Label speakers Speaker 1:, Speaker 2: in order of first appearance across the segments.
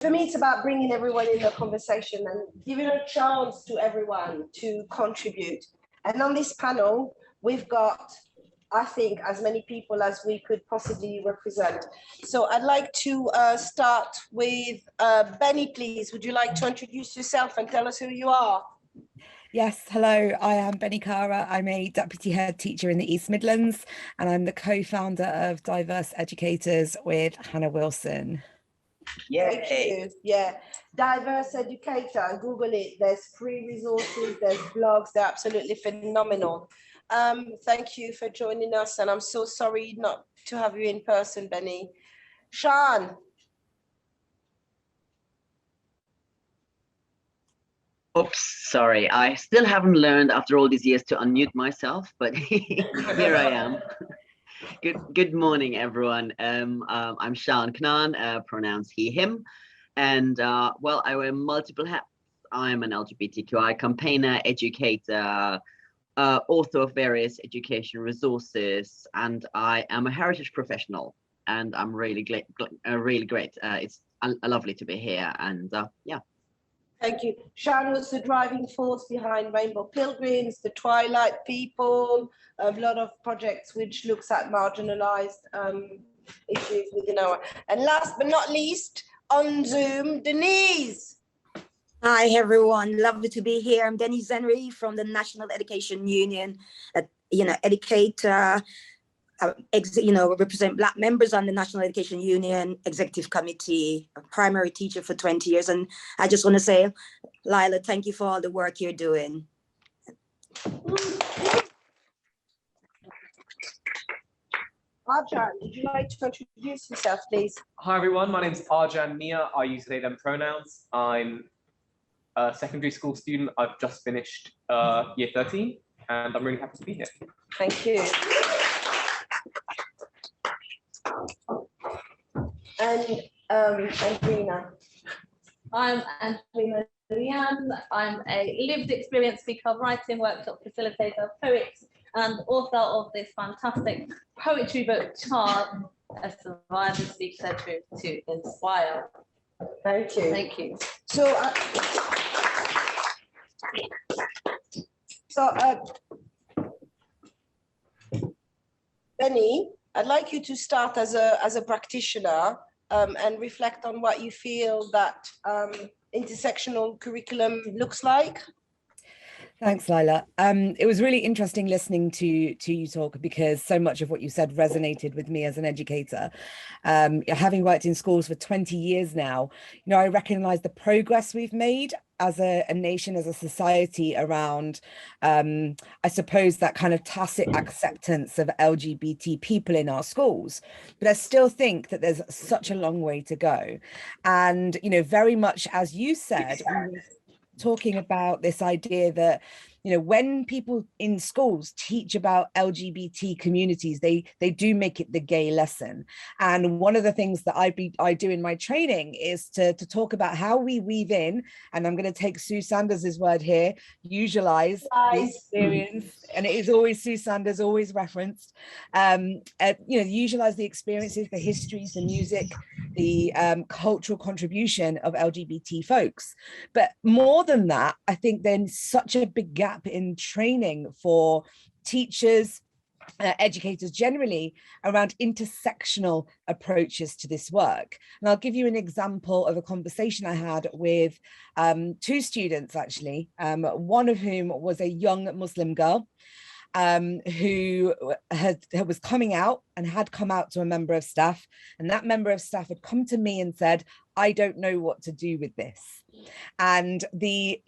Speaker 1: For me, it's about bringing everyone in the conversation and giving a chance to everyone to contribute. And on this panel, we've got, I think, as many people as we could possibly represent. So I'd like to start with Bennie, please. Would you like to introduce yourself and tell us who you are?
Speaker 2: Yes, hello, I am Bennie Kara. I'm a deputy head teacher in the East Midlands, and I'm the co-founder of Diverse Educators with Hannah Wilson.
Speaker 1: Thank you. Yeah, Diverse Educator, Google it. There's free resources, there's blogs, they're absolutely phenomenal. Thank you for joining us, and I'm so sorry not to have you in person, Bennie. Shaan.
Speaker 3: Oops, sorry. I still haven't learned after all these years to unmute myself, but here I am. Good morning, everyone. I'm Shaan Knan, pronouns he, him. And well, I wear multiple hats. I'm an LGBTQI campaigner, educator, author of various education resources, and I am a heritage professional. And I'm really great. It's lovely to be here. And yeah.
Speaker 1: Thank you. Shaan was the driving force behind Rainbow Pilgrims, the Twilight People, a lot of projects which looks at marginalized issues within our. And last but not least, on Zoom, Denise.
Speaker 4: Hi, everyone. Lovely to be here. I'm Denise Henry from the National Education Union, educator, represent Black members on the National Education Union Executive Committee, a primary teacher for 20 years. And I just want to say, Lila, thank you for all the work you're doing.
Speaker 1: Arjaan, would you like to introduce yourself, please?
Speaker 5: Hi, everyone. My name is Arjaan Mia. I use they, them pronouns. I'm a secondary school student. I've just finished year 13, and I'm really happy to be here.
Speaker 1: Thank you. And Andreena.
Speaker 6: I'm Andreena Leeanne. I'm a lived experience speaker, writing workshop facilitator, poet, and author of this fantastic poetry book, Charm, a survivor speaks her truth to inspire.
Speaker 1: Thank you.
Speaker 6: Thank you.
Speaker 1: Bennie, I'd like you to start as a practitioner and reflect on what you feel that intersectional curriculum looks like.
Speaker 2: Thanks, Lila. It was really interesting listening to you talk, because so much of what you said resonated with me as an educator. Having worked in schools for 20 years now, I recognize the progress we've made as a nation, as a society around, I suppose, that kind of tacit acceptance of LGBT people in our schools. But I still think that there's such a long way to go. And, very much as you said, we were talking about this idea that when people in schools teach about LGBT communities, they do make it the gay lesson. And one of the things that I do in my training is to talk about how we weave in, and I'm going to take Sue Sanders's word here, usualize the experience, and it is always Sue Sanders, always referenced, usualize the experiences, the histories, the music, the cultural contribution of LGBT folks. But more than that, I think there's such a big gap in training for teachers, educators generally, around intersectional approaches to this work. And I'll give you an example of a conversation I had with two students, actually, one of whom was a young Muslim girl who was coming out and had come out to a member of staff, and that member of staff had come to me and said, I don't know what to do with this. And the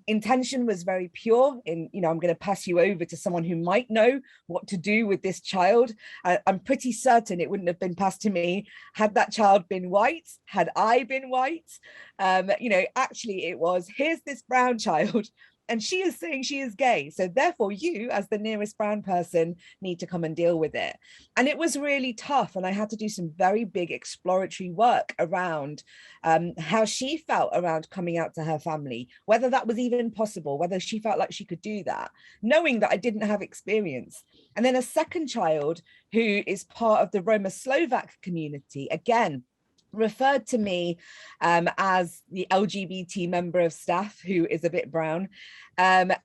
Speaker 2: intention was very pure in, I'm going to pass you over to someone who might know what to do with this child. I'm pretty certain it wouldn't have been passed to me had that child been white, had I been white. Actually it was, here's this brown child, and she is saying she is gay. So therefore you, as the nearest brown person, need to come and deal with it. And it was really tough. And I had to do some very big exploratory work around how she felt around coming out to her family, whether that was even possible, whether she felt like she could do that, knowing that I didn't have experience. And then a second child who is part of the Roma Slovak community, again, referred to me as the LGBT member of staff who is a bit brown, and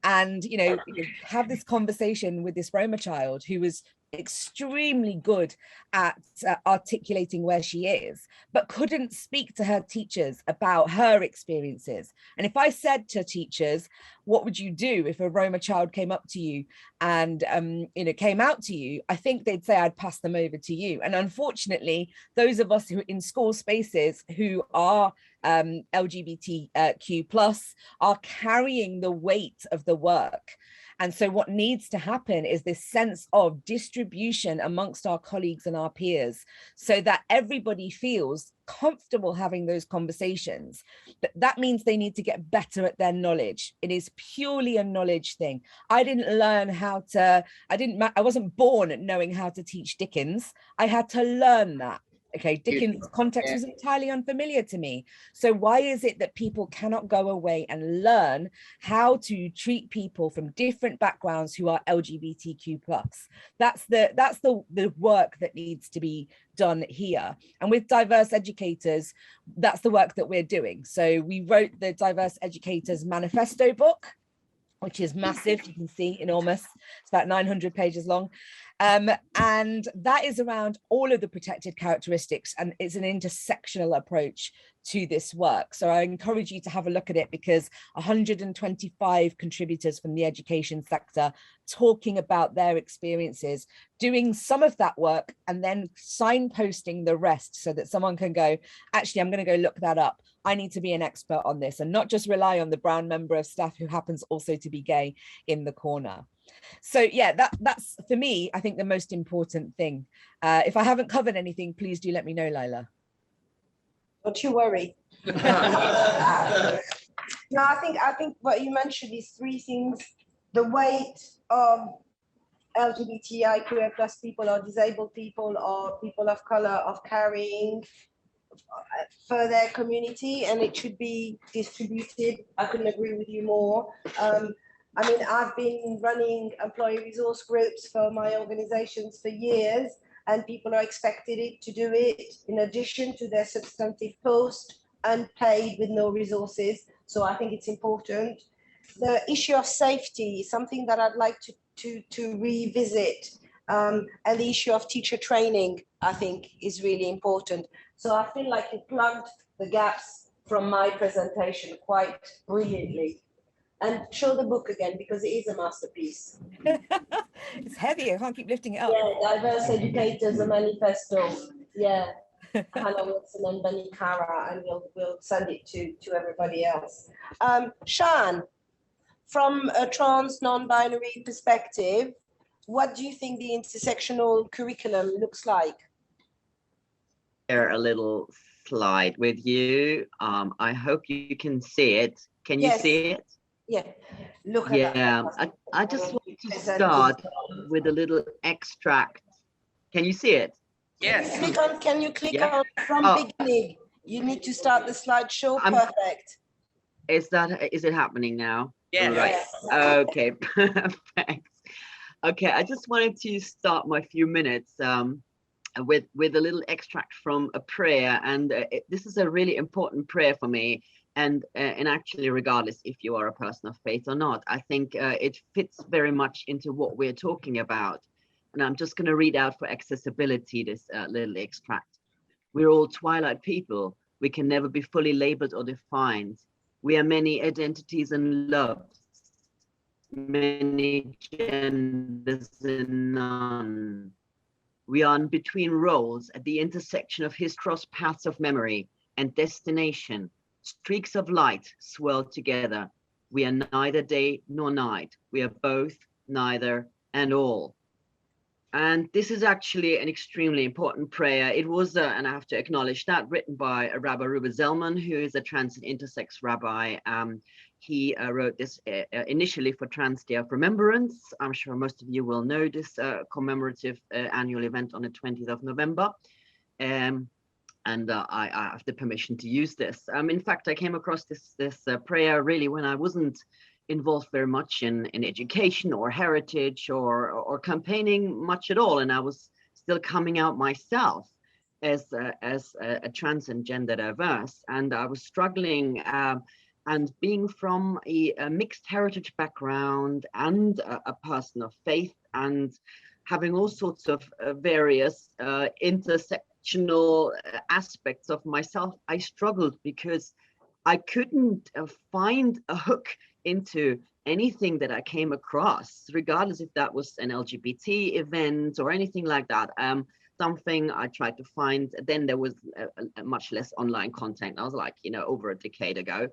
Speaker 2: have this conversation with this Roma child who was extremely good at articulating where she is, but couldn't speak to her teachers about her experiences. And if I said to teachers, what would you do if a Roma child came up to you and came out to you, I think they'd say I'd pass them over to you. And unfortunately, those of us who are in school spaces who are LGBTQ plus are carrying the weight of the work. And so what needs to happen is this sense of distribution amongst our colleagues and our peers, so that everybody feels comfortable having those conversations. But that means they need to get better at their knowledge. It is purely a knowledge thing. I didn't learn how to, I wasn't born knowing how to teach Dickens. I had to learn that. Okay, Dickens' context was entirely unfamiliar to me. So why is it that people cannot go away and learn how to treat people from different backgrounds who are LGBTQ+? That's the work that needs to be done here. And with diverse educators, that's the work that we're doing. So we wrote the Diverse Educators Manifesto book, which is massive, you can see, enormous. It's about 900 pages long. And that is around all of the protected characteristics, and it's an intersectional approach to this work. So I encourage you to have a look at it, because 125 contributors from the education sector talking about their experiences, doing some of that work and then signposting the rest, so that someone can go, actually, I'm going to go look that up. I need to be an expert on this, and not just rely on the brown member of staff who happens also to be gay in the corner. So yeah, that's for me, I think, the most important thing. If I haven't covered anything, please do let me know, Lila.
Speaker 1: Don't you worry. No, I think what you mentioned is three things: the weight of LGBTQIA plus people, or disabled people, or people of color, of carrying for their community, and it should be distributed. I couldn't agree with you more. I mean, I've been running employee resource groups for my organizations for years, and people are expected to do it in addition to their substantive post, unpaid, with no resources. So I think it's important. The issue of safety is something that I'd like to revisit. And the issue of teacher training, I think, is really important. So I feel like you plugged the gaps from my presentation quite brilliantly. And show the book again, because it is a masterpiece.
Speaker 2: It's heavy, I can't keep lifting it up.
Speaker 1: Yeah, Diverse Educators, a manifesto. Yeah, Hannah Wilson and Bennie, and we'll send it to everybody else. Shaan, from a trans non-binary perspective, what do you think the intersectional curriculum looks like?
Speaker 3: Share a little slide with you. I hope you can see it. Can you see it?
Speaker 1: Yeah, look at that.
Speaker 3: I just want to start with a little extract. Can you see it?
Speaker 1: Yes. Can you click on from beginning? You need to start the slideshow. Perfect.
Speaker 3: Is it happening now?
Speaker 1: Yes.
Speaker 3: Right. Okay, perfect. Okay, I just wanted to start my few minutes with a little extract from a prayer, and this is a really important prayer for me. And actually, regardless if you are a person of faith or not, I think it fits very much into what we're talking about. And I'm just going to read out for accessibility this little extract. We're all twilight people. We can never be fully labeled or defined. We are many identities and loves, many genders and none. We are in between roles at the intersection of his cross paths of memory and destination. Streaks of light swirl together. We are neither day nor night. We are both, neither, and all. And this is actually an extremely important prayer. It was, and I have to acknowledge that, written by Rabbi Ruben Zellman, who is a trans and intersex rabbi. He wrote this initially for Trans Day of Remembrance. I'm sure most of you will know this commemorative annual event on the 20th of November. And I have the permission to use this. In fact, I came across this prayer really when I wasn't involved very much in education or heritage or campaigning much at all, and I was still coming out myself. as a trans and gender diverse, and I was struggling. And being from a mixed heritage background and a person of faith, and having all sorts of various intersectional aspects of myself, I struggled because I couldn't find a hook into anything that I came across, regardless if that was an LGBT event or anything like that. Something I tried to find, then there was a much less online content. I was like, over a decade ago,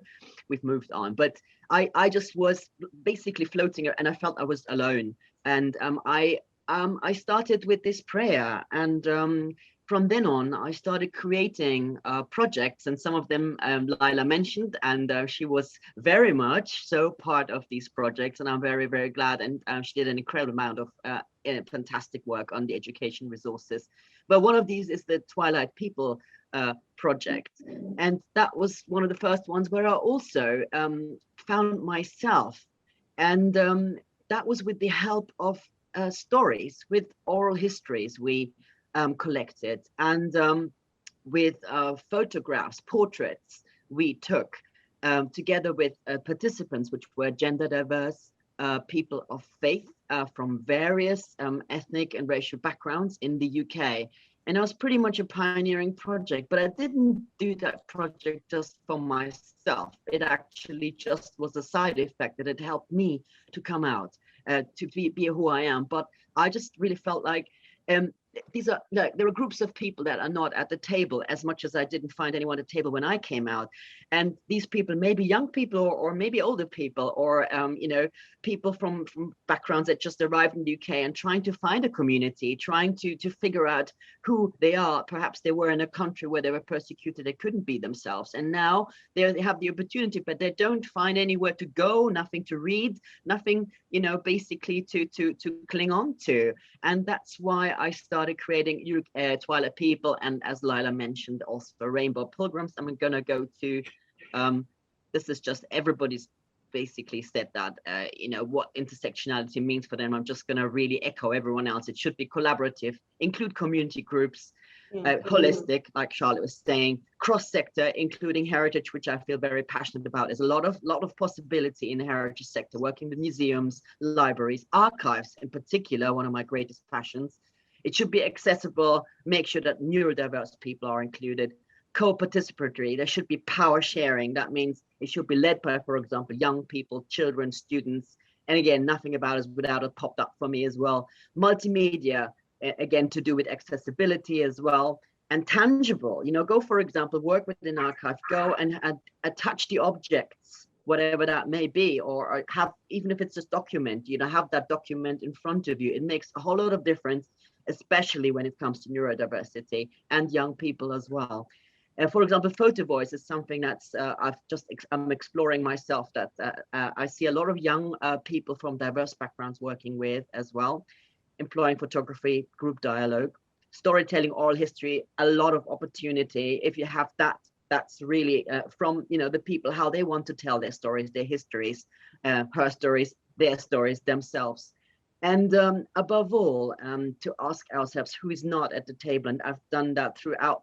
Speaker 3: we've moved on. But I just was basically floating, and I felt I was alone. And I started with this prayer, and from then on, I started creating projects, and some of them Lila mentioned, and she was very much so part of these projects, and I'm very, very glad. And she did an incredible amount of fantastic work on the education resources. But one of these is the Twilight People project, and that was one of the first ones where I also found myself, and that was with the help of stories, with oral histories we collected, and with photographs, portraits we took together with participants, which were gender diverse, people of faith from various ethnic and racial backgrounds in the UK. And it was pretty much a pioneering project, but I didn't do that project just for myself. It actually just was a side effect that it helped me to come out, to be who I am. But I just really felt like there are groups of people that are not at the table, as much as I didn't find anyone at the table when I came out. And these people may be young people, or maybe older people, or people from backgrounds that just arrived in the UK and trying to find a community, trying to figure out who they are. Perhaps they were in a country where they were persecuted, they couldn't be themselves, and now they have the opportunity, but they don't find anywhere to go, nothing to read, nothing basically to cling on to. And that's why I started creating Twilight People, and as Lila mentioned, also Rainbow Pilgrims. I'm gonna go to this is just everybody's basically said that what intersectionality means for them. I'm just going to really echo everyone else. It should be collaborative, include community groups, holistic, like Charlotte was saying, cross-sector, including heritage, which I feel very passionate about. There's a lot of possibility in the heritage sector, working with museums, libraries, archives in particular, one of my greatest passions. It should be accessible, make sure that neurodiverse people are included, co-participatory, there should be power sharing. That means it should be led by, for example, young people, children, students. And again, nothing about us without it popped up for me as well. Multimedia, again, to do with accessibility as well. And tangible, go, for example, work with an archive, go and touch the objects, whatever that may be, or have, even if it's just document, have that document in front of you. It makes a whole lot of difference, especially when it comes to neurodiversity and young people as well. For example, photo voice is something that's I'm exploring myself, that I see a lot of young people from diverse backgrounds working with as well, employing photography, group dialogue, storytelling, oral history, a lot of opportunity. If you have that, that's really from the people, how they want to tell their stories, their histories, her stories, their stories themselves. And above all, to ask ourselves who is not at the table. And I've done that throughout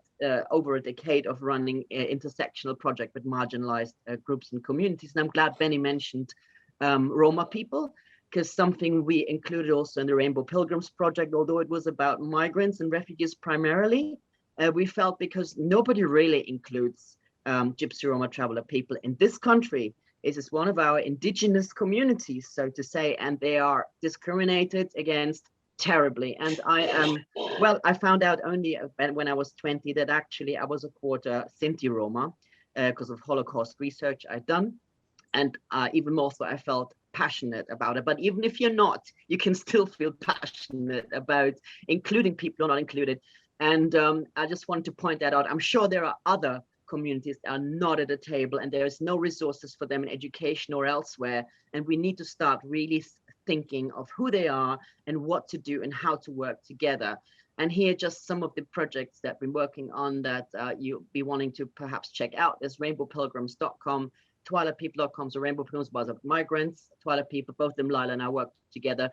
Speaker 3: over a decade of running an intersectional project with marginalized groups and communities. And I'm glad Bennie mentioned Roma people, because something we included also in the Rainbow Pilgrims project, although it was about migrants and refugees primarily, we felt because nobody really includes Gypsy Roma traveler people in this country. This is one of our indigenous communities, so to say, and they are discriminated against terribly. And I found out only when I was 20 that actually I was a quarter Sinti Roma because of Holocaust research I'd done. And even more so, I felt passionate about it. But even if you're not, you can still feel passionate about including people who are not included. And I just want to point that out. I'm sure there are other communities that are not at the table, and there's no resources for them in education or elsewhere. And we need to start really thinking of who they are and what to do and how to work together. And here just some of the projects that we're working on that you'll be wanting to perhaps check out. There's rainbowpilgrims.com, twilightpeople.com, so Rainbow Pilgrims, Bars of Migrants, Twilight People, both of them, Lila and I work together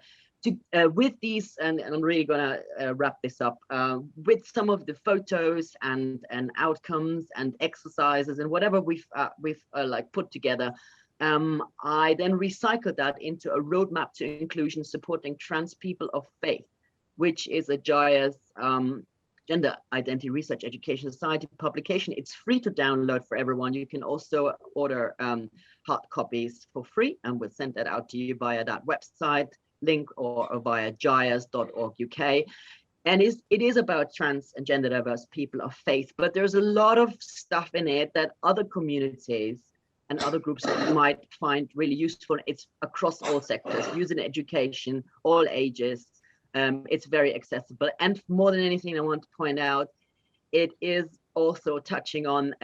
Speaker 3: with these, and I'm really gonna wrap this up, with some of the photos and outcomes and exercises and whatever we've like put together, I then recycled that into a roadmap to inclusion supporting trans people of faith, which is a JIA's Gender Identity Research Education Society publication. It's free to download for everyone. You can also order hard copies for free, and we'll send that out to you via that website link or via jias.org.uk. And it is about trans and gender diverse people of faith, but there's a lot of stuff in it that other communities and other groups might find really useful. It's across all sectors, using education, all ages. It's very accessible. And more than anything, I want to point out, it is also touching on,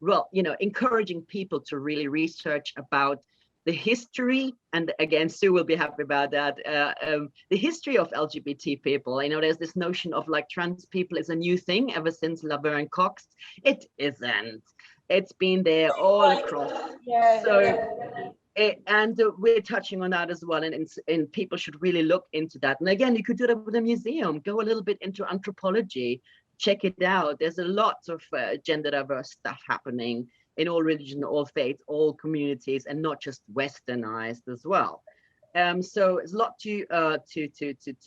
Speaker 3: well, you know, encouraging people to really research about the history, and again, Sue will be happy about that, the history of LGBT people. You know, there's this notion of like trans people is a new thing ever since Laverne Cox. It isn't. It's been there all across.
Speaker 1: Yeah.
Speaker 3: So, and we're touching on that as well, and people should really look into that. And again, you could do that with a museum, go a little bit into anthropology, check it out. There's a lot of gender diverse stuff happening in all religions, all faiths, all communities, and not just westernized as well. So there's a lot to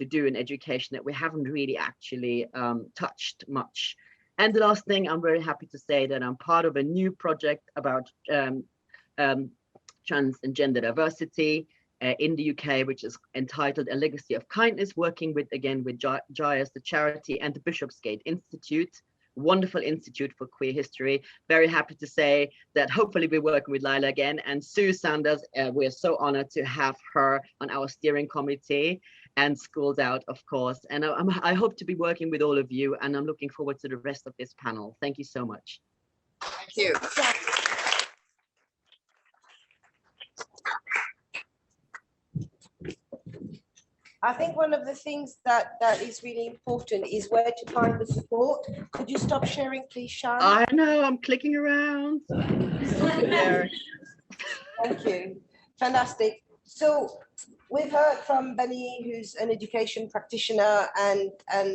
Speaker 3: do in education that we haven't really actually touched much. And the last thing, I'm very happy to say that I'm part of a new project about trans and gender diversity in the UK, which is entitled A Legacy of Kindness, working with JIAS, the charity, and the Bishopsgate Institute, wonderful institute for queer history. Very happy to say that hopefully we're working with Lila again, and Sue Sanders, we're so honored to have her on our steering committee, and Schools Out, of course. And I hope to be working with all of you, and I'm looking forward to the rest of this panel. Thank you so much.
Speaker 7: Thank you.
Speaker 1: I think one of the things that is really important is where to find the support. Could you stop sharing, please, Shaan?
Speaker 3: I know, I'm clicking around.
Speaker 1: Thank you. Fantastic. So we've heard from Bennie, who's an education practitioner and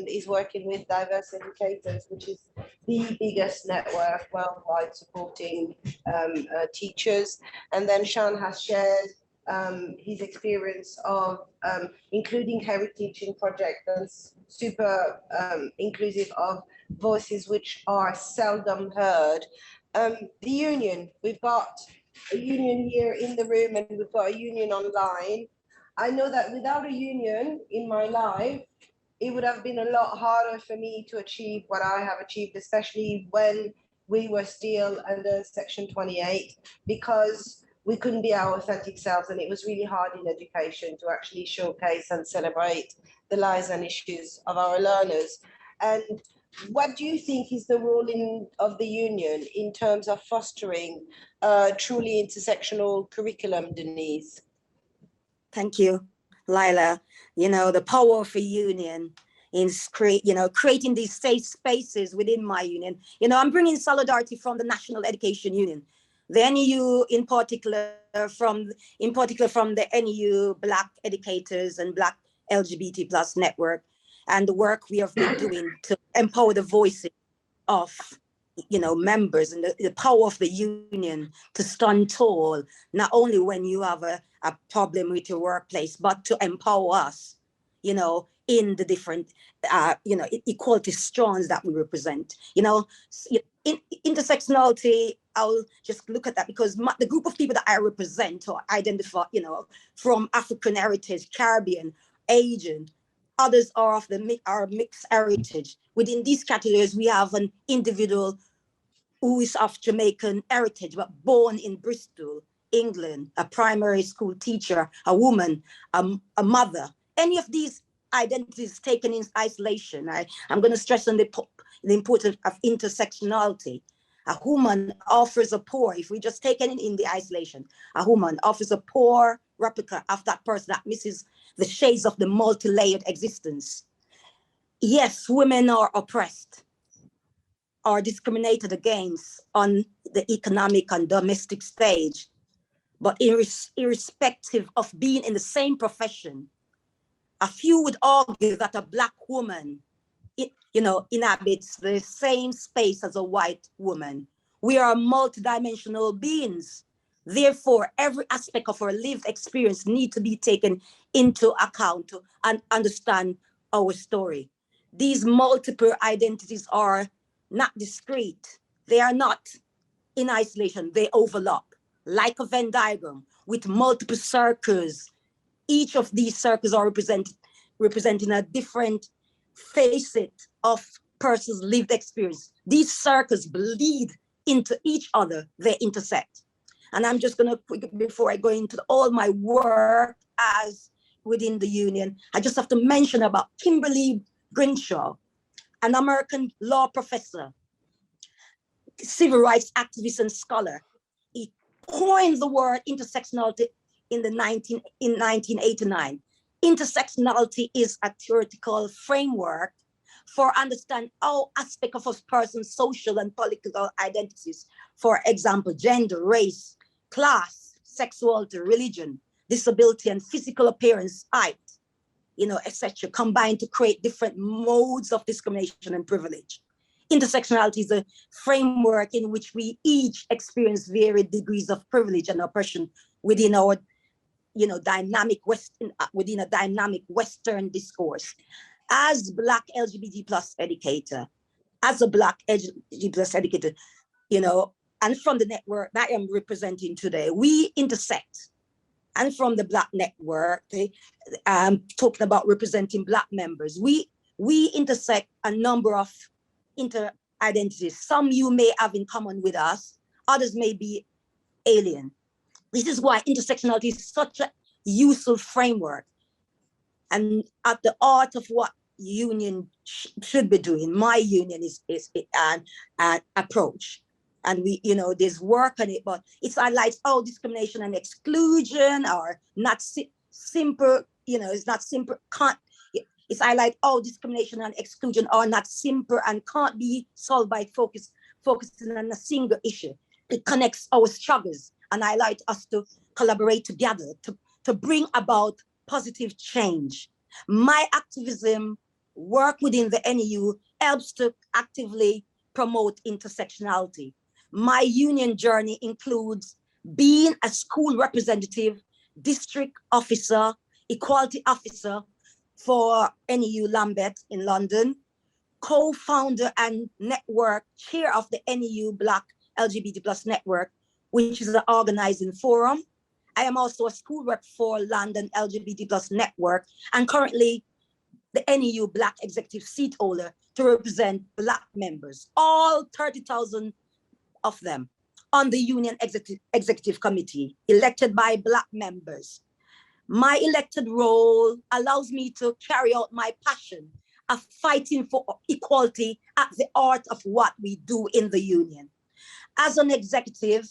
Speaker 1: is working with Diverse Educators, which is the biggest network worldwide supporting teachers. And then Shaan has shared his experience of including Headteacher project and super inclusive of voices which are seldom heard. The union, we've got a union here in the room and we've got a union online. I know that without a union in my life, it would have been a lot harder for me to achieve what I have achieved, especially when we were still under Section 28, because we couldn't be our authentic selves, and it was really hard in education to actually showcase and celebrate the lives and issues of our learners. And what do you think is the role of the union in terms of fostering truly intersectional curriculum, Denise?
Speaker 4: Thank you, Lila. You know, the power of a union is creating these safe spaces within my union. You know, I'm bringing solidarity from the National Education Union. The NEU in particular from the NEU Black Educators and Black LGBT plus network, and the work we have been doing to empower the voices of, you know, members, and the power of the union to stand tall, not only when you have a problem with your workplace, but to empower us, you know, in the different, you know, equality strands that we represent. You know, intersectionality, I'll just look at that because the group of people that I represent or identify, you know, from African heritage, Caribbean, Asian, others are of our mixed heritage. Within these categories, we have an individual who is of Jamaican heritage, but born in Bristol, England, a primary school teacher, a woman, a mother. Any of these identities taken in isolation, I'm going to stress on the importance of intersectionality. A woman offers a poor, if we just take it in the isolation, a woman offers a poor replica of that person that misses the shades of the multi-layered existence. Yes, women are oppressed, are discriminated against on the economic and domestic stage, But irrespective of being in the same profession, a few would argue that a Black woman, inhabits the same space as a white woman. We are multidimensional beings. Therefore, every aspect of our lived experience need to be taken into account to understand our story. These multiple identities are not discrete. They are not in isolation. They overlap like a Venn diagram with multiple circles. Each of these circles are representing a different facet of person's lived experience. These circles bleed into each other, they intersect. And I'm just gonna, before I go into all my work as within the union, I just have to mention about Kimberly Grinshaw, an American law professor, civil rights activist and scholar. He coined the word intersectionality in 1989. Intersectionality is a theoretical framework for understand all aspects of a person's social and political identities. For example, gender, race, class, sexuality, religion, disability, and physical appearance, height, etc., combined to create different modes of discrimination and privilege. Intersectionality is a framework in which we each experience varied degrees of privilege and oppression within our within a dynamic Western discourse. As Black LGBT plus educator, as a Black LGBT plus educator, and from the network that I am representing today, we intersect. And from the Black network, talking about representing Black members, we intersect a number of inter-identities. Some you may have in common with us, others may be alien. This is why intersectionality is such a useful framework. And at the heart of what union should be doing, my union is an approach. And there's work on it, but it highlights discrimination and exclusion are not simple, it's not simple, it's highlight discrimination and exclusion are not simple and can't be solved by focusing on a single issue. It connects our struggles and highlight us to collaborate together to bring about positive change. My activism work within the NEU helps to actively promote intersectionality. My union journey includes being a school representative, district officer, equality officer for NEU Lambeth in London, co-founder and network chair of the NEU Black LGBT plus network, which is an organizing forum. I am also a school rep for London LGBT plus network and currently the NEU Black executive seat holder to represent Black members, all 30,000 of them on the union executive committee, elected by Black members. My elected role allows me to carry out my passion of fighting for equality at the heart of what we do in the union. As an executive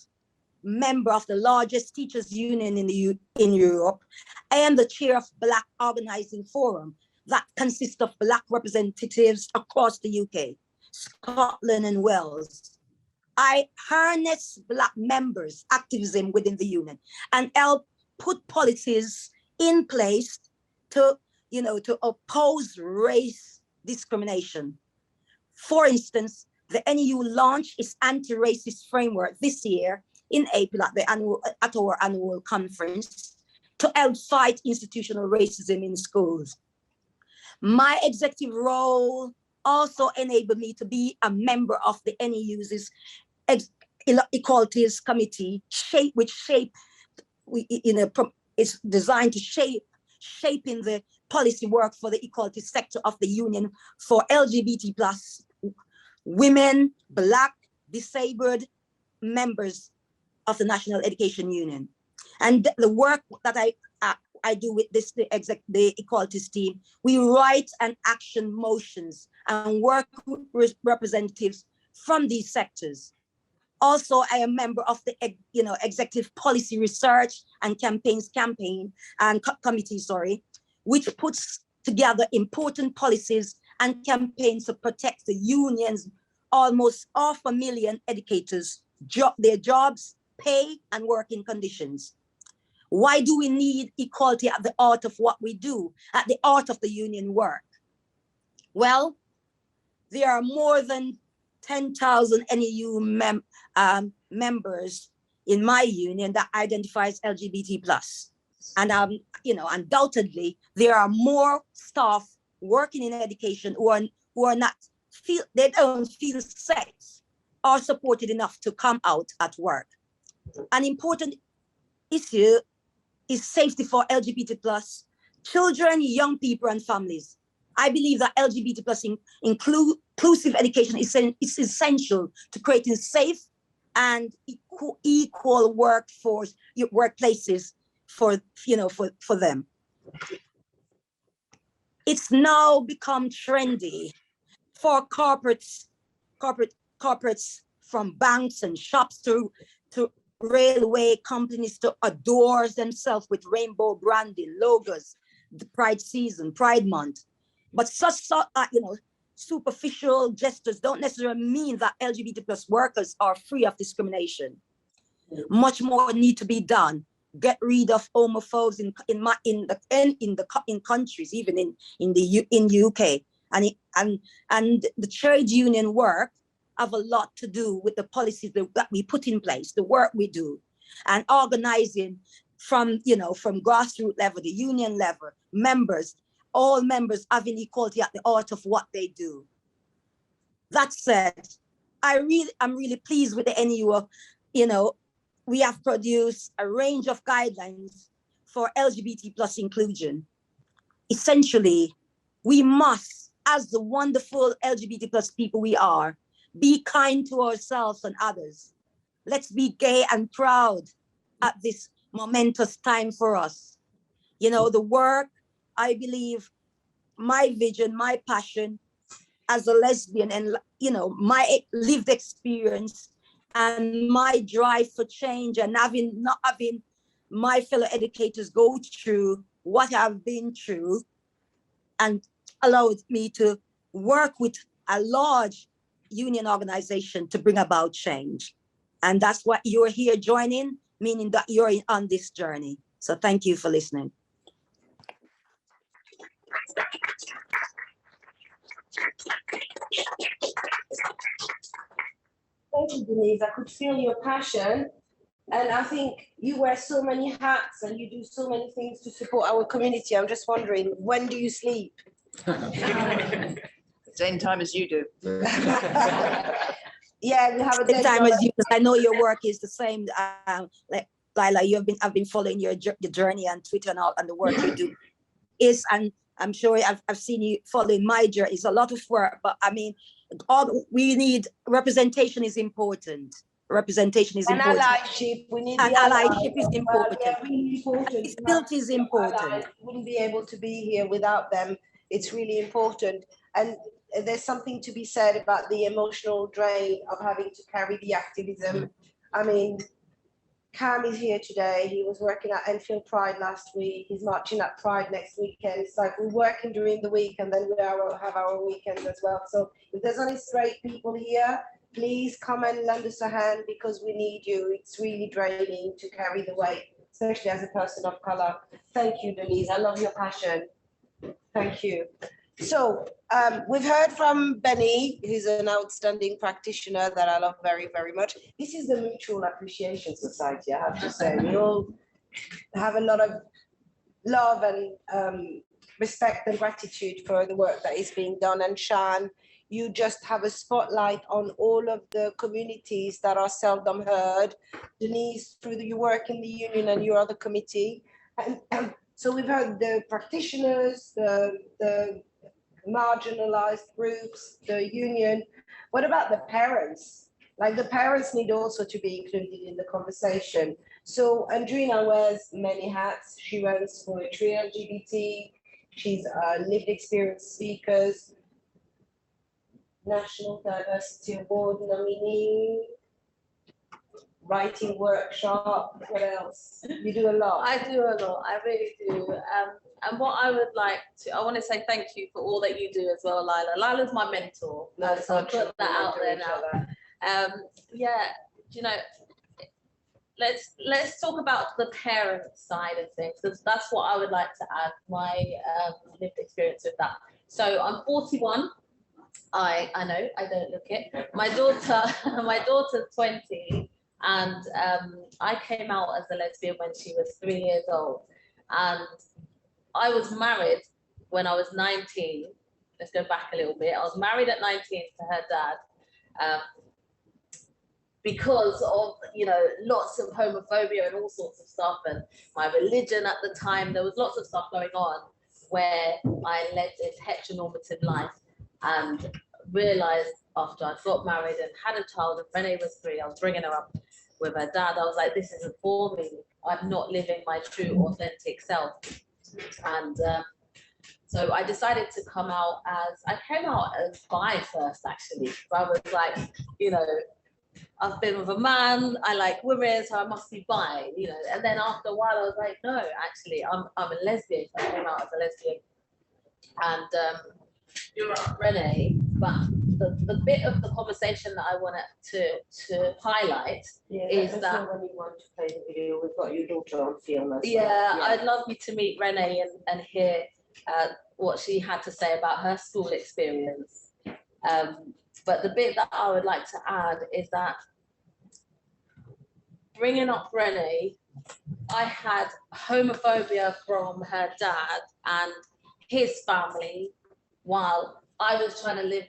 Speaker 4: member of the largest teachers union in Europe, I am the chair of Black Organizing Forum that consists of Black representatives across the UK, Scotland and Wales. I harness Black members' activism within the union and help put policies in place to oppose race discrimination. For instance, the NEU launched its anti-racist framework this year in April at our annual conference to help fight institutional racism in schools. My executive role also enabled me to be a member of the NEU's Equalities Committee, it's designed to shaping the policy work for the equality sector of the union for LGBT plus women, Black, disabled members of the National Education Union. And the work that I do with the equalities team, we write and action motions and work with representatives from these sectors. Also, I am a member of the executive policy research and committee, which puts together important policies and campaigns to protect the union's almost 500,000 educators, their jobs, pay, and working conditions. Why do we need equality at the heart of what we do, at the heart of the union work? Well, there are more than 10,000 NEU members in my union that identifies LGBT+. And undoubtedly, there are more staff working in education who are not they don't feel safe or supported enough to come out at work. An important issue is safety for LGBT+, children, young people, and families. I believe that LGBT+ inclusive education is essential to creating safe and equal workplaces for them. It's now become trendy for corporates from banks and shops to railway companies to adorn themselves with rainbow branding, logos, the Pride season, Pride month. But such superficial gestures don't necessarily mean that LGBT+ workers are free of discrimination. Much more need to be done. Get rid of homophobes in countries, even in the UK, and the trade union work have a lot to do with the policies that we put in place, the work we do, and organizing from grassroots level, the union level, members, all members having equality at the heart of what they do. That said, I'm really pleased with the NEU. We have produced a range of guidelines for LGBT+ inclusion. Essentially, we must, as the wonderful LGBT+ people we are, be kind to ourselves and others. Let's be gay and proud at this momentous time for us. The work, I believe, my vision, my passion as a lesbian, and my lived experience and my drive for change, and not having my fellow educators go through what I've been through, and allowed me to work with a large union organization to bring about change. And that's what you're here joining, meaning that you're on this journey. So thank you for listening.
Speaker 1: Thank you, Denise. I could feel your passion. And I think you wear so many hats and you do so many things to support our community. I'm just wondering, when do you sleep?
Speaker 7: Same time as you do.
Speaker 1: Yeah, we have a
Speaker 4: same time as you. I know your work is the same. Like Lila, I've been following your journey on Twitter and all, and the work you do and I'm sure I've seen you following my journey. It's a lot of work, but I mean, all we need, representation is important. Representation is important.
Speaker 1: Allyship, we need
Speaker 4: and allyship is important.
Speaker 1: Really important.
Speaker 4: Accessibility is important.
Speaker 1: Wouldn't be able to be here without them. It's really important. And there's something to be said about the emotional drain of having to carry the activism. I mean, Cam is here today. He was working at Enfield Pride last week. He's marching at Pride next weekend. It's like we're working during the week and then we have our weekends as well. So if there's any straight people here, please come and lend us a hand because we need you. It's really draining to carry the weight, especially as a person of color. Thank you, Denise. I love your passion. Thank you. So we've heard from Bennie, who's an outstanding practitioner that I love very, very much. This is the Mutual Appreciation Society, I have to say. We all have a lot of love and respect and gratitude for the work that is being done. And Shaan, you just have a spotlight on all of the communities that are seldom heard. Denise, through your work in the union and your other committee. And so we've heard the practitioners, the marginalized groups, the union. What about the parents? Like the parents need also to be included in the conversation. So Andreena wears many hats. She runs poetry LGBT. She's a lived experience speaker, National Diversity Award nominee, writing workshop. What else? You do a lot.
Speaker 6: I do a lot. I really do. And what I would like to, I want to say thank you for all that you do as well, Lila. Lila's my mentor. So I'll put that out there now. Yeah, you know, let's talk about the parent side of things, because that's what I would like to add, my lived experience with that. So I'm 41. I know I don't look it. My daughter's 20, and I came out as a lesbian when she was 3 years old, and I was married when I was 19. Let's go back a little bit. I was married at 19 to her dad, because of, you know, lots of homophobia and all sorts of stuff, and my religion at the time. There was lots of stuff going on where I led this heteronormative life, and realized after I got married and had a child, and Bennie was 3, I was bringing her up with her dad. I was like, this isn't for me. I'm not living my true, authentic self. And so I decided to come out I came out as bi first, actually. So I was like, you know, I've been with a man, I like women, so I must be bi, you know. And then after a while, I was like, no, actually, I'm a lesbian. So I came out as a lesbian. And you're right, Renee, but the bit of the conversation that I wanted to highlight is that
Speaker 1: when you want to play the video, we've got your daughter on film.
Speaker 6: Yeah, I'd love you to meet Renee and hear what she had to say about her school experience. But the bit that I would like to add is that bringing up Renee, I had homophobia from her dad and his family, while I was trying to live,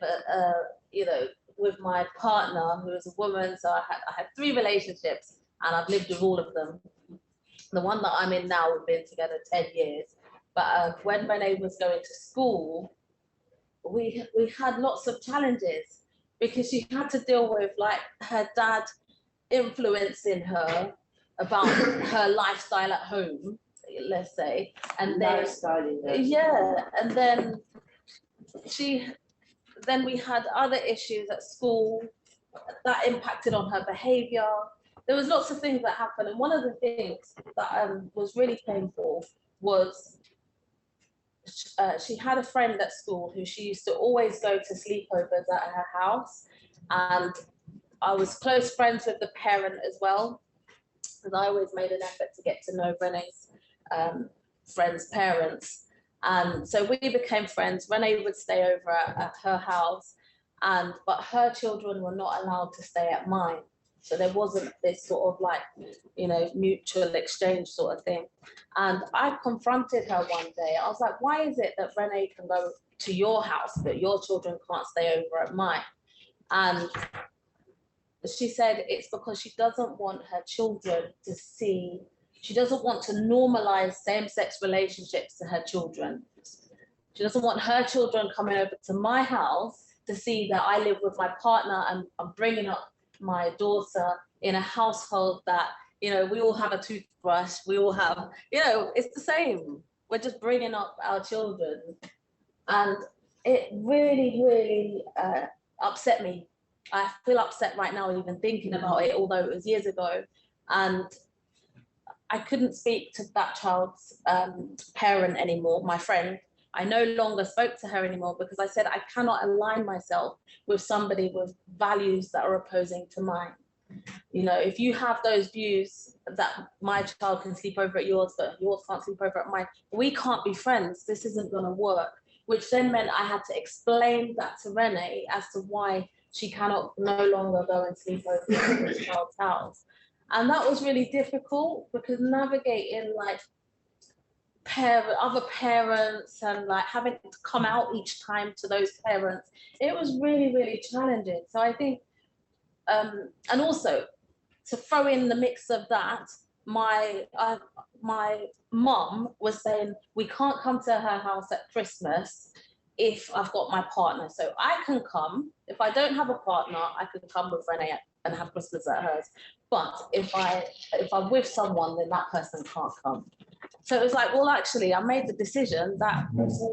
Speaker 6: you know, with my partner, who was a woman. So I had 3 relationships, and I've lived with all of them. The one that I'm in now, we've been together 10 years. But when Bennie was going to school, we had lots of challenges, because she had to deal with like her dad influencing her about her lifestyle at home, let's say, and then and then we had other issues at school that impacted on her behavior. There was lots of things that happened, and one of the things that was really painful was she had a friend at school who she used to always go to sleepovers at her house, and I was close friends with the parent as well, because I always made an effort to get to know Renee's friends' parents. And so we became friends. Renee would stay over at her house, but her children were not allowed to stay at mine. So there wasn't this sort of like, you know, mutual exchange sort of thing. And I confronted her one day. I was like, why is it that Renee can go to your house, but your children can't stay over at mine? And she said it's because she doesn't want her children to see, she doesn't want to normalize same-sex relationships to her children. She doesn't want her children coming over to my house to see that I live with my partner and I'm bringing up my daughter in a household that, you know, we all have a toothbrush, we all have, you know, it's the same. We're just bringing up our children. And it really, really upset me. I feel upset right now even thinking about it, although it was years ago. And I couldn't speak to that child's parent anymore, my friend. I no longer spoke to her anymore, because I said I cannot align myself with somebody with values that are opposing to mine. You know, if you have those views that my child can sleep over at yours, but yours can't sleep over at mine, we can't be friends. This isn't going to work. Which then meant I had to explain that to Renee as to why she cannot no longer go and sleep over at this child's house. And that was really difficult, because navigating like other parents and like having to come out each time to those parents, it was really, really challenging. So I think, and also to throw in the mix of that, my mum was saying we can't come to her house at Christmas if I've got my partner. So I can come, if I don't have a partner, I can come with Renee and have Christmas at hers. But if I'm with someone, then that person can't come. So it was like, well, actually, I made the decision that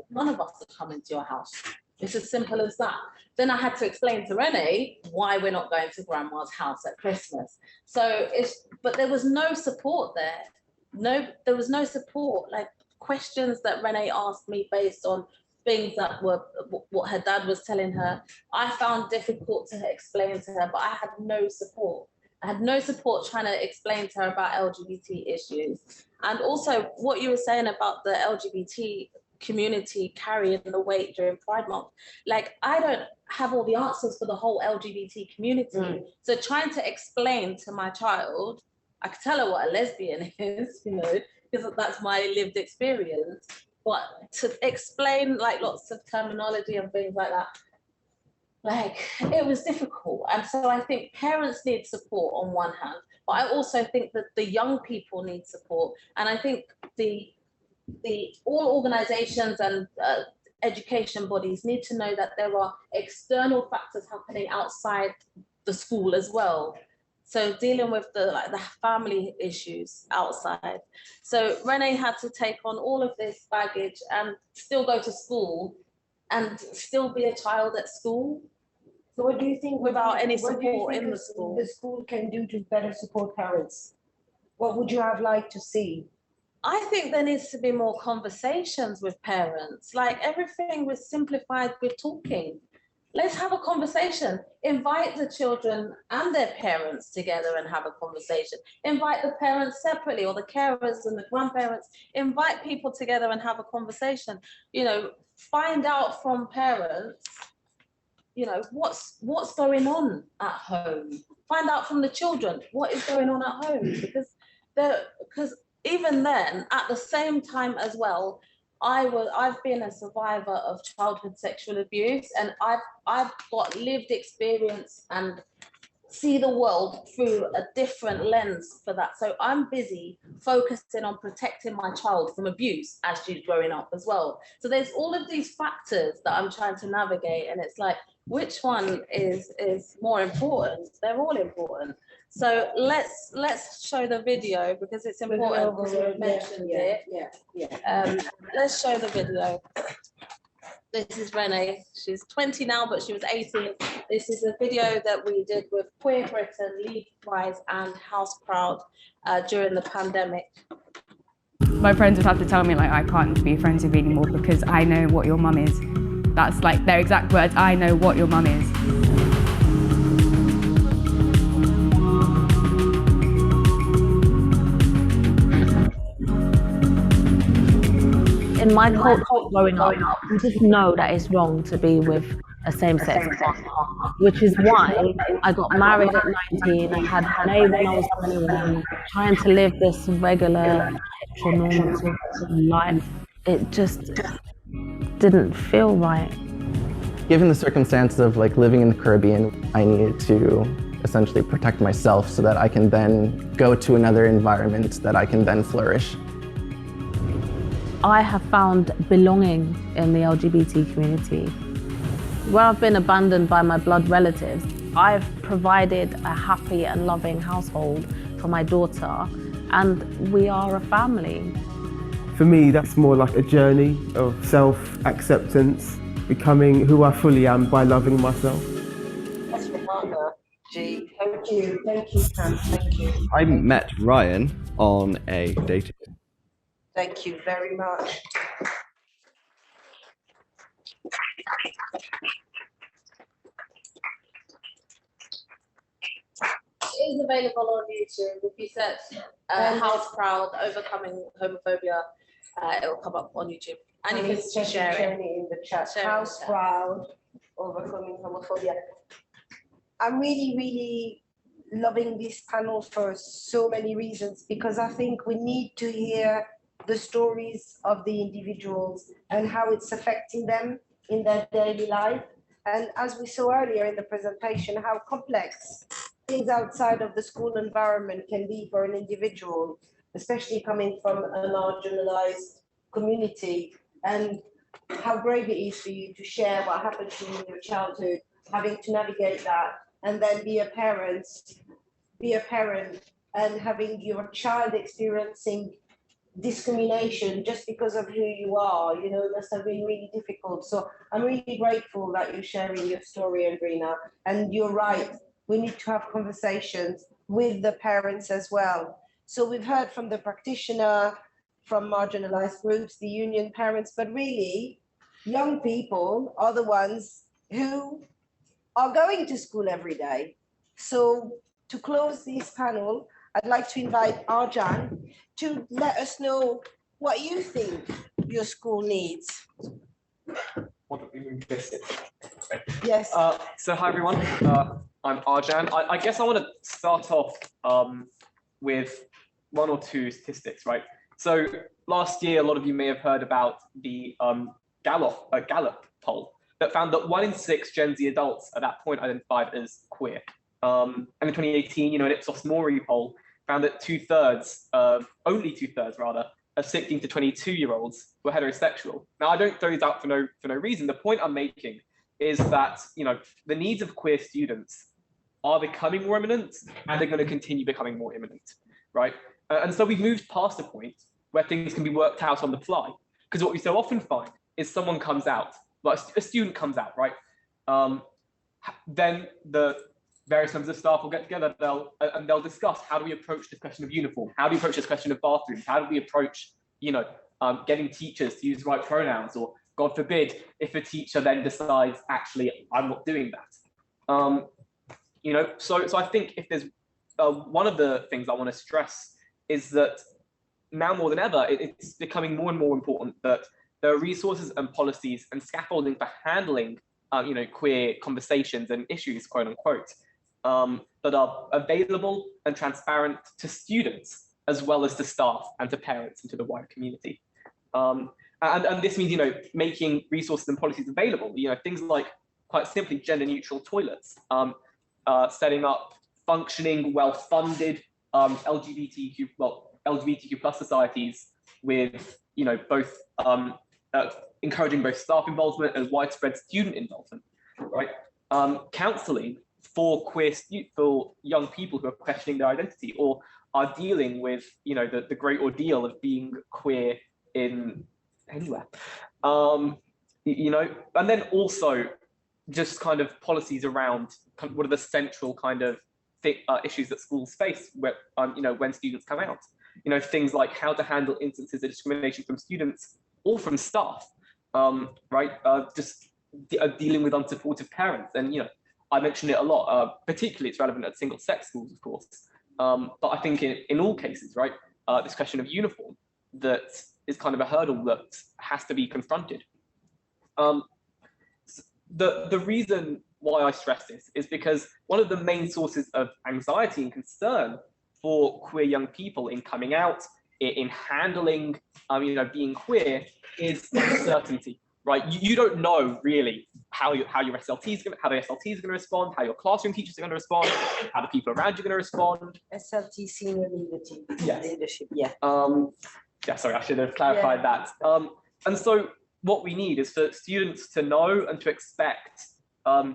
Speaker 6: none of us are coming to your house. It's as simple as that. Then I had to explain to Renee why we're not going to grandma's house at Christmas. So but there was no support there. There was no support, like questions that Renee asked me based on things that were what her dad was telling her, I found difficult to explain to her, but I had no support. had no support trying to explain to her about LGBT issues. And also what you were saying about the LGBT community carrying the weight during Pride Month. Like, I don't have all the answers for the whole LGBT community. So trying to explain to my child, I could tell her what a lesbian is, you know, because that's my lived experience. But to explain like lots of terminology and things like that, like, it was difficult. And so I think parents need support on one hand, but I also think that the young people need support. And I think all organizations and education bodies need to know that there are external factors happening outside the school as well. So dealing with the family issues outside. So Renee had to take on all of this baggage and still go to school and still be a child at school.
Speaker 1: So what do you think
Speaker 6: without any support in the school?
Speaker 1: The school can do to better support parents? What would you have liked to see?
Speaker 6: I think there needs to be more conversations with parents. Like, everything was simplified with talking. Let's have a conversation. Invite the children and their parents together and have a conversation. Invite the parents separately, or the carers and the grandparents. Invite people together and have a conversation. You know, find out from parents, you know, what's going on at home. Find out from the children what is going on at home, because even then, at the same time as well, I've been a survivor of childhood sexual abuse, and I've got lived experience and see the world through a different lens for that. So I'm busy focusing on protecting my child from abuse as she's growing up as well. So there's all of these factors that I'm trying to navigate, and it's like, which one is more important? They're all important. So let's show the video, because it's important, because we've mentioned it. Let's show the video. This is Renee. She's 20 now, but she was 18. This is a video that we did with Queer Britain, Lead Rise and House Proud during the pandemic.
Speaker 7: My friends would have to tell me, like, I can't be friends with you anymore because I know what your mum is. That's like their exact words, I know what your mum is.
Speaker 8: In my culture growing up, you just know that it's wrong to be with a same-sex partner, which is why I got married at 19, I had May when I was 21, trying to live this regular heteronormative life. It just didn't feel right.
Speaker 9: Given the circumstance of like living in the Caribbean, I needed to essentially protect myself so that I can then go to another environment that I can then flourish.
Speaker 8: I have found belonging in the LGBT community. Where I've been abandoned by my blood relatives, I've provided a happy and loving household for my daughter, and we are a family.
Speaker 10: For me, that's more like a journey of self-acceptance, becoming who I fully am by loving myself.
Speaker 1: That's remarkable. Gee, thank you, Pam, thank you.
Speaker 11: I met Ryan on a dating.
Speaker 1: Thank you very much.
Speaker 6: It is available on YouTube. If you search House Proud, Overcoming Homophobia, it will come up on YouTube. And you can share it
Speaker 1: in the chat. House Proud, Overcoming Homophobia. I'm really, really loving this panel for so many reasons, because I think we need to hear the stories of the individuals and how it's affecting them in their daily life. And as we saw earlier in the presentation, how complex things outside of the school environment can be for an individual, especially coming from a marginalized community, and how brave it is for you to share what happened to you in your childhood, having to navigate that, and then be a parent and having your child experiencing discrimination just because of who you are, you know, must have been really difficult. So I'm really grateful that you're sharing your story, Andreena, and you're right, we need to have conversations with the parents as well. So we've heard from the practitioner, from marginalized groups, the union parents, but really young people are the ones who are going to school every day. So to close this panel, I'd like to invite Arjaan to let us know what you think your school needs. Yes.
Speaker 5: So hi everyone, I'm Arjaan. I guess I want to start off with one or two statistics, right? So last year, a lot of you may have heard about the Gallup poll that found that 1 in 6 Gen Z adults at that point identified as queer. And in 2018, an Ipsos Mori poll found that only two thirds rather, of 16 to 22-year-olds were heterosexual. Now, I don't throw these out for no reason. The point I'm making is that the needs of queer students are becoming more imminent, and they're going to continue becoming more imminent, right? And so we've moved past a point where things can be worked out on the fly, because what we so often find is someone comes out, like a student comes out, right? Then the various members of staff will get together, they'll discuss, how do we approach this question of uniform? How do we approach this question of bathrooms? How do we approach, getting teachers to use the right pronouns? Or God forbid, if a teacher then decides, actually, I'm not doing that. So I think if there's one of the things I want to stress is that now more than ever, it's becoming more and more important that there are resources and policies and scaffolding for handling, queer conversations and issues, quote unquote, that are available and transparent to students, as well as to staff and to parents and to the wider community. And this means, making resources and policies available, things like, quite simply, gender neutral toilets, setting up functioning, well-funded LGBTQ plus societies with, both encouraging both staff involvement and widespread student involvement, right? Counselling for for young people who are questioning their identity or are dealing with, the great ordeal of being queer in anywhere, and then also just kind of policies around what are the central kind of issues that schools face where, when students come out, things like how to handle instances of discrimination from students or from staff, right? Just dealing with unsupportive parents. And, I mentioned it a lot, particularly it's relevant at single sex schools, of course. But I think in all cases, right, this question of uniform, that is kind of a hurdle that has to be confronted. The reason why I stress this is because one of the main sources of anxiety and concern for queer young people in coming out, in handling, being queer, is uncertainty, right? You don't know really how your SLT is going to respond, how your classroom teachers are going to respond, how the people around you are going to respond.
Speaker 1: SLT senior leadership. Yeah.
Speaker 5: Sorry, I should have clarified that. And so what we need is for students to know and to expect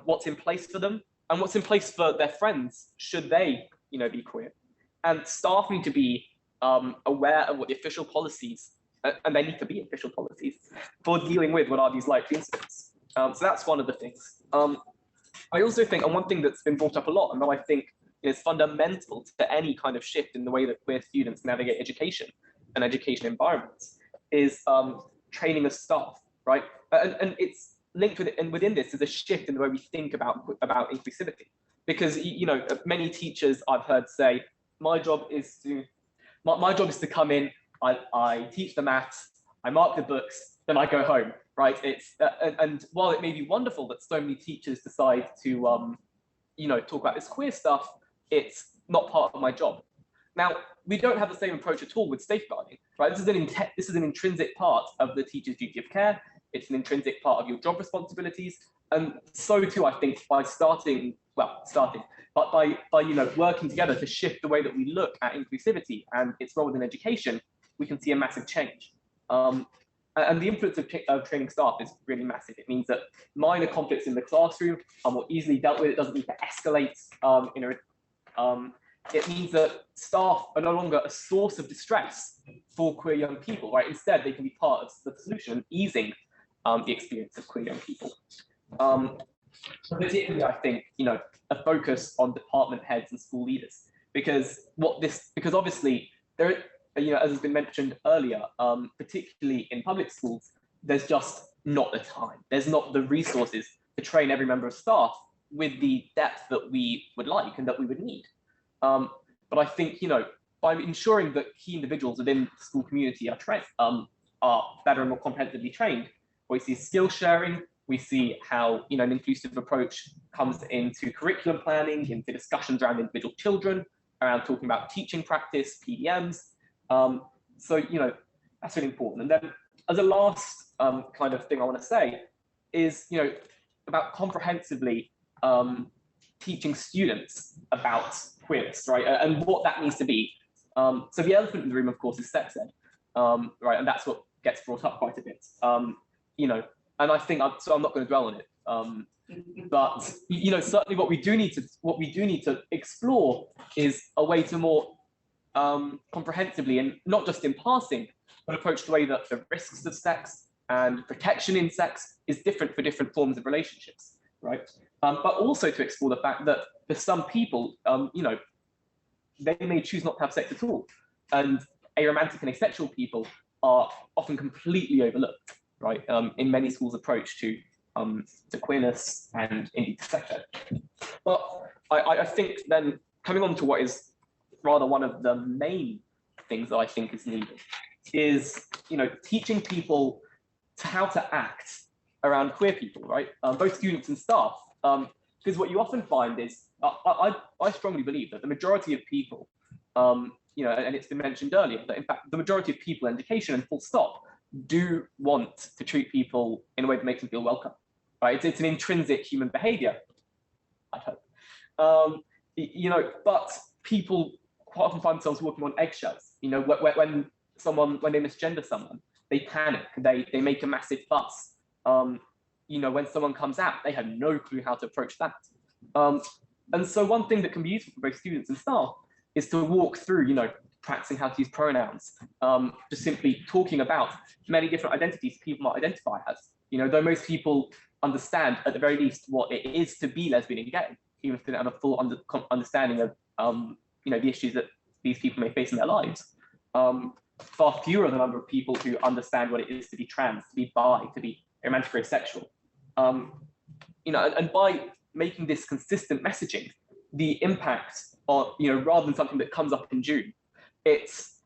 Speaker 5: what's in place for them and what's in place for their friends should they, be queer. And staff need to be aware of what the official policies, and they need to be official policies for dealing with what are these likely incidents. So that's one of the things. I also think, and one thing that's been brought up a lot, and that I think is fundamental to any kind of shift in the way that queer students navigate education and education environments, is training of staff, right? And it's linked with it, and within this is a shift in the way we think about inclusivity. Because many teachers I've heard say, my job is to come in, I teach the maths, I mark the books, then I go home, right? It's and while it may be wonderful that so many teachers decide to talk about this queer stuff, it's not part of my job. Now, we don't have the same approach at all with safeguarding, right? This is an intrinsic part of the teacher's duty of care. It's an intrinsic part of your job responsibilities. And so too, I think, by working together to shift the way that we look at inclusivity and its role within education, we can see a massive change. And the influence of training staff is really massive. It means that minor conflicts in the classroom are more easily dealt with. It doesn't need to escalate. It means that staff are no longer a source of distress for queer young people, right? Instead, they can be part of the solution, easing the experience of queer young people. Particularly, I think, a focus on department heads and school leaders, because obviously there, as has been mentioned earlier, particularly in public schools, there's just not the time. There's not the resources to train every member of staff with the depth that we would like and that we would need. But I think, by ensuring that key individuals within the school community are better and more comprehensively trained, we see skill sharing, we see how an inclusive approach comes into curriculum planning, into discussions around individual children, around talking about teaching practice, PDMs. So that's really important. And then as a last kind of thing I want to say is about comprehensively teaching students about queerness, right? And what that needs to be. So the elephant in the room, of course, is sex ed, right? And that's what gets brought up quite a bit. And I think so I'm not going to dwell on it. But certainly what we do need to explore is a way to more comprehensively, and not just in passing, but approach the way that the risks of sex and protection in sex is different for different forms of relationships, right? But also to explore the fact that for some people, they may choose not to have sex at all, and aromantic and asexual people are often completely overlooked, right? In many schools' approach to queerness and indeed to sex ed. But I think then coming on to what is rather one of the main things that I think is needed is teaching people how to act around queer people, right? Both students and staff. Because what you often find is, I strongly believe that the majority of people, and it's been mentioned earlier, that in fact the majority of people in education, and full stop, do want to treat people in a way that makes them feel welcome, right? It's an intrinsic human behavior, I hope. But people quite often find themselves walking on eggshells. When they misgender someone, they panic, they make a massive fuss. When someone comes out, they have no clue how to approach that. And so one thing that can be useful for both students and staff is to walk through, practicing how to use pronouns, just simply talking about many different identities people might identify as. Though most people understand at the very least what it is to be lesbian and gay, even if they don't have a full understanding of the issues that these people may face in their lives. Far fewer are the number of people who understand what it is to be trans, to be bi, to be romantic or asexual. And by making this consistent messaging, the impact on, rather than something that comes up in June, it's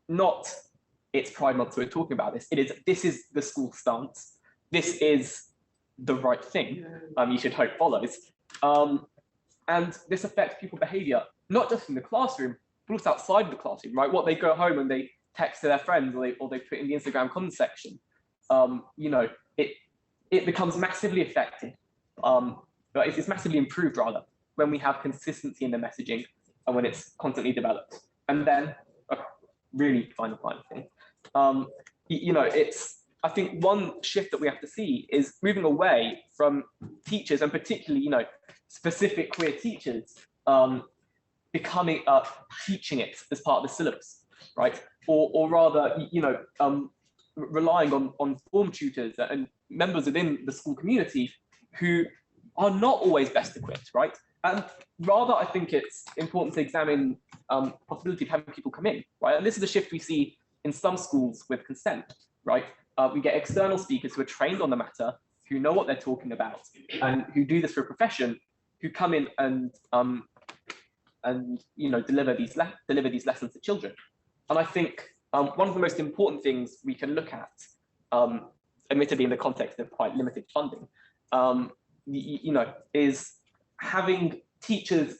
Speaker 5: Pride Month, so we're talking about this. This is the school stance. This is the right thing. You should hope follows. And this affects people's behavior, not just in the classroom, but also outside of the classroom, right? What they go home and they text to their friends, or they put in the Instagram comment section. It becomes massively effective. But it's massively improved rather when we have consistency in the messaging and when it's constantly developed. And then really final thing. I think one shift that we have to see is moving away from teachers, and particularly, specific queer teachers, becoming teaching it as part of the syllabus, right? Or rather, relying on form tutors and members within the school community who are not always best equipped, right? And rather, I think it's important to examine possibility of having people come in, right? And this is a shift we see in some schools with consent, right? We get external speakers who are trained on the matter, who know what they're talking about, and who do this for a profession, who come in and deliver these lessons to children. And I think one of the most important things we can look at, admittedly in the context of quite limited funding, is having teachers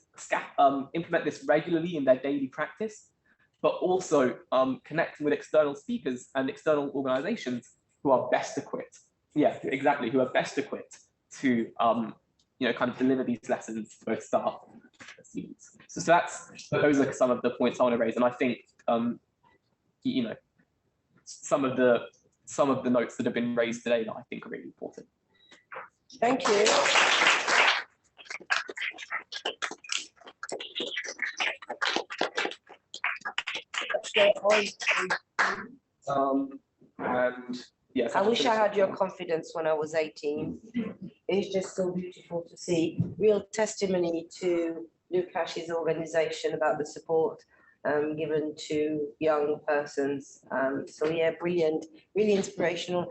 Speaker 5: implement this regularly in their daily practice, but also connecting with external speakers and external organizations who are best equipped. Yeah, exactly, who are best equipped to kind of deliver these lessons to both staff and students. So those are some of the points I want to raise, and I think some of the notes that have been raised today that I think are really important.
Speaker 1: Thank you.
Speaker 5: And yes,
Speaker 1: I wish I had your confidence when I was 18. It's just so beautiful to see real testimony to Lukash's organization about the support given to young persons. So yeah, brilliant, really inspirational.